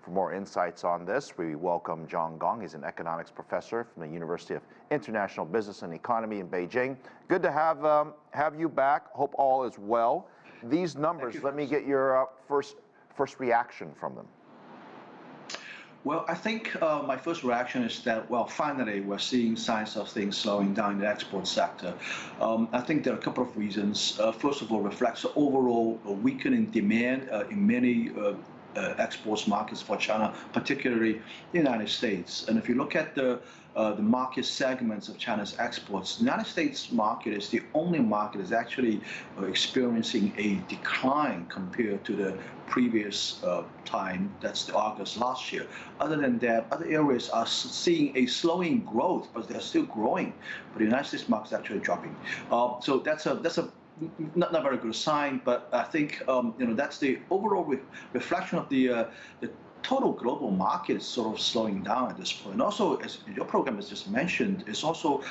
For more insights on this, we welcome Gong. He's an economics professor from the University of International Business and Economy in Beijing. Good to have you back. Hope all is well. These numbers, let me get your first reaction from them. Well, I think my first reaction is that, well, finally, we're seeing signs of things slowing down in the export sector. I think there are a couple of reasons. First of all, reflects the overall weakening demand in many exports markets for China, particularly the United States. And if you look at the market segments of China's exports, the United States market is the only market that's actually experiencing a decline compared to the previous time, that's the August last year. Other than that, other areas are seeing a slowing growth, but they're still growing. But the United States market is actually dropping. So that's a not very good sign, but I think that's the overall reflection of the total global market is sort of slowing down at this point. And also, as your program has just mentioned, it's also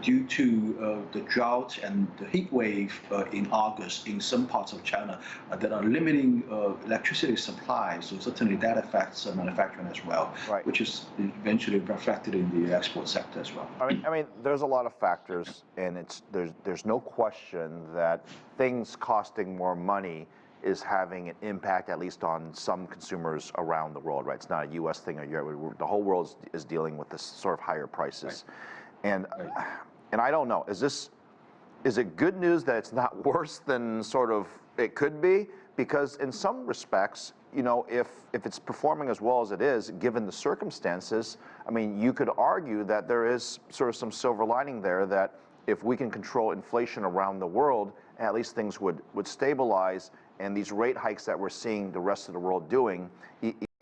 due to the drought and the heat wave in August in some parts of China that are limiting electricity supply. So certainly that affects manufacturing as well, right, which is eventually reflected in the export sector as well. I mean, there's a lot of factors, and there's no question that things costing more money is having an impact, at least on some consumers around the world, right? It's not a U.S. thing. The whole world is dealing with this sort of higher prices. Right. And I don't know, is it good news that it's not worse than sort of it could be? Because in some respects, if it's performing as well as it is, given the circumstances, I mean, you could argue that there is sort of some silver lining there, that if we can control inflation around the world, at least things would stabilize. And these rate hikes that we're seeing the rest of the world doing,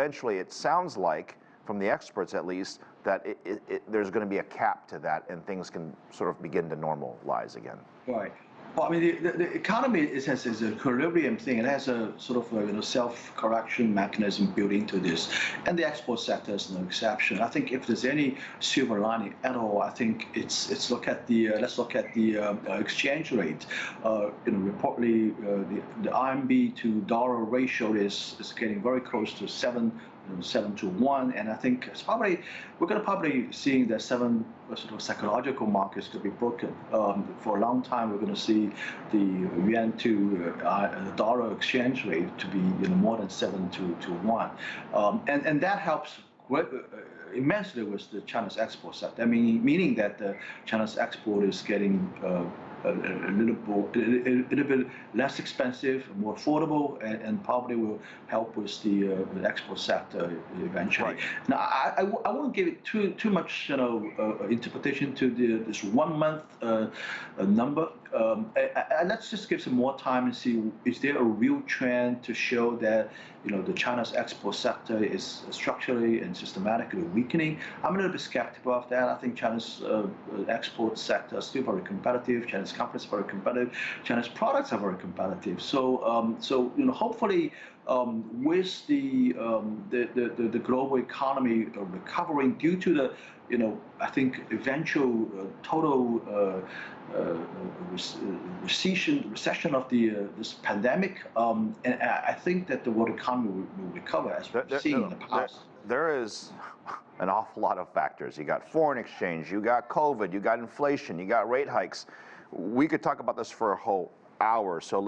eventually it sounds like, from the experts at least, that there's going to be a cap to that and things can sort of begin to normalize again. Right. Well, I mean, the economy is a equilibrium thing. It has a sort of self-correction mechanism built into this, and the export sector is no exception. I think if there's any silver lining at all, I think let's look at the exchange rate. Reportedly, the RMB to dollar ratio is getting very close to 7 to 1, and I think we're going to probably see that sort of psychological markers to be broken. For a long time, we're going to see the yuan to dollar exchange rate to be more than 7 to 1, and that helps immensely with the China's export sector. I mean, meaning that China's export is getting a little bit less expensive, more affordable, and probably will help with the export sector eventually. Right. Now, I won't give it too much interpretation to this 1 month number. Let's just give some more time and see, is there a real trend to show that the China's export sector is structurally and systematically weakening? I'm a little bit skeptical of that. I think China's export sector is still very competitive. China's companies are very competitive. China's products are very competitive. So hopefully, with the global economy recovering due to the I think eventual total recession of this pandemic, and I think that the world economy will recover as we've seen in the past. There is an awful lot of factors. You got foreign exchange, you got COVID, you got inflation, you got rate hikes. We could talk about this for a whole hour, so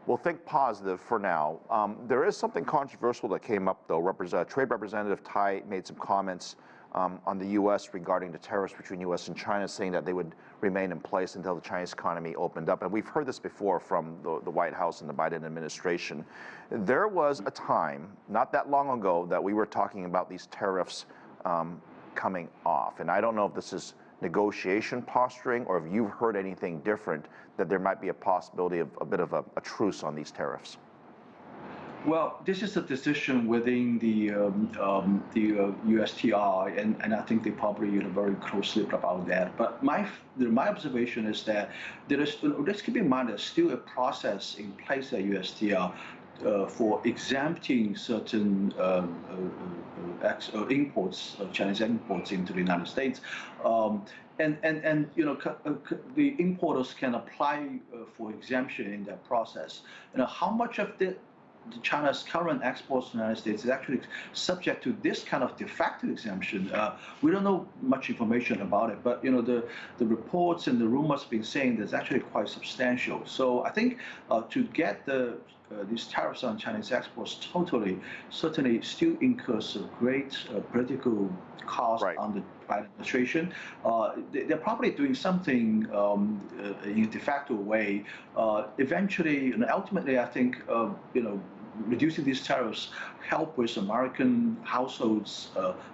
we'll think positive for now. There is something controversial that came up, though. Trade Representative Tai made some comments on the U.S. regarding the tariffs between U.S. and China, saying that they would remain in place until the Chinese economy opened up. And we've heard this before from the White House and the Biden administration. There was a time, not that long ago, that we were talking about these tariffs coming off. And I don't know if this is negotiation posturing or if you've heard anything different, that there might be a possibility of a bit of a truce on these tariffs. Well, this is a decision within the USTR, and I think they probably very closely about that. But my observation is that let's keep in mind there's still a process in place at USTR for exempting certain imports, Chinese imports into the United States, and the importers can apply for exemption in that process. How much of China's current exports to the United States is actually subject to this kind of de facto exemption. We don't know much information about it, but the reports and the rumors being saying that's actually quite substantial. So I think to get these tariffs on Chinese exports certainly still incurs a great political cost on the Biden administration. They're probably doing something in a de facto way. Eventually and ultimately, I think reducing these tariffs help with American households'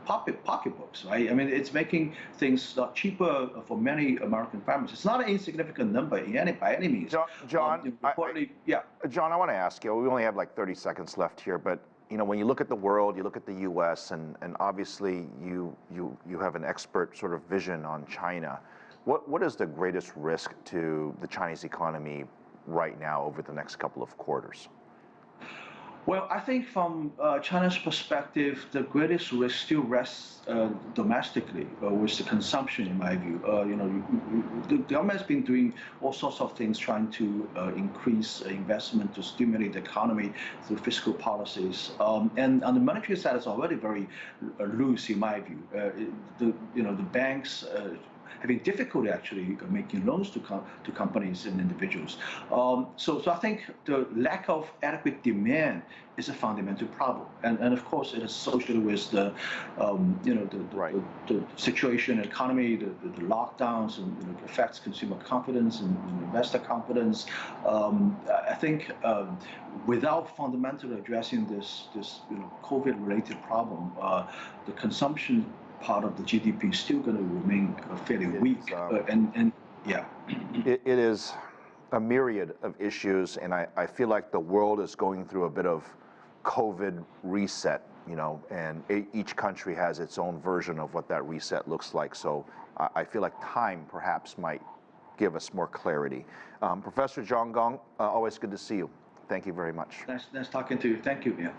pocketbooks, right? I mean, it's making things cheaper for many American families. It's not an insignificant number by any means. John, yeah. John, I want to ask you. We only have like 30 seconds left here, but when you look at the world, you look at the U.S., and obviously you have an expert sort of vision on China. What is the greatest risk to the Chinese economy right now over the next couple of quarters? Well, I think from China's perspective, the greatest risk still rests domestically with the consumption, in my view. The government has been doing all sorts of things trying to increase investment to stimulate the economy through fiscal policies. And on the monetary side, it's already very loose, in my view. The banks having difficulty actually making loans to companies and individuals. So I think the lack of adequate demand is a fundamental problem, and of course it is associated with the situation, economy, the lockdowns, and affects consumer confidence and investor confidence. I think without fundamentally addressing this COVID-related problem, the consumption part of the GDP is still going to remain fairly weak, and yeah. It is a myriad of issues, and I feel like the world is going through a bit of COVID reset, and each country has its own version of what that reset looks like. So I feel like time perhaps might give us more clarity. Professor Gong, always good to see you. Thank you very much. Nice talking to you. Thank you. Yeah.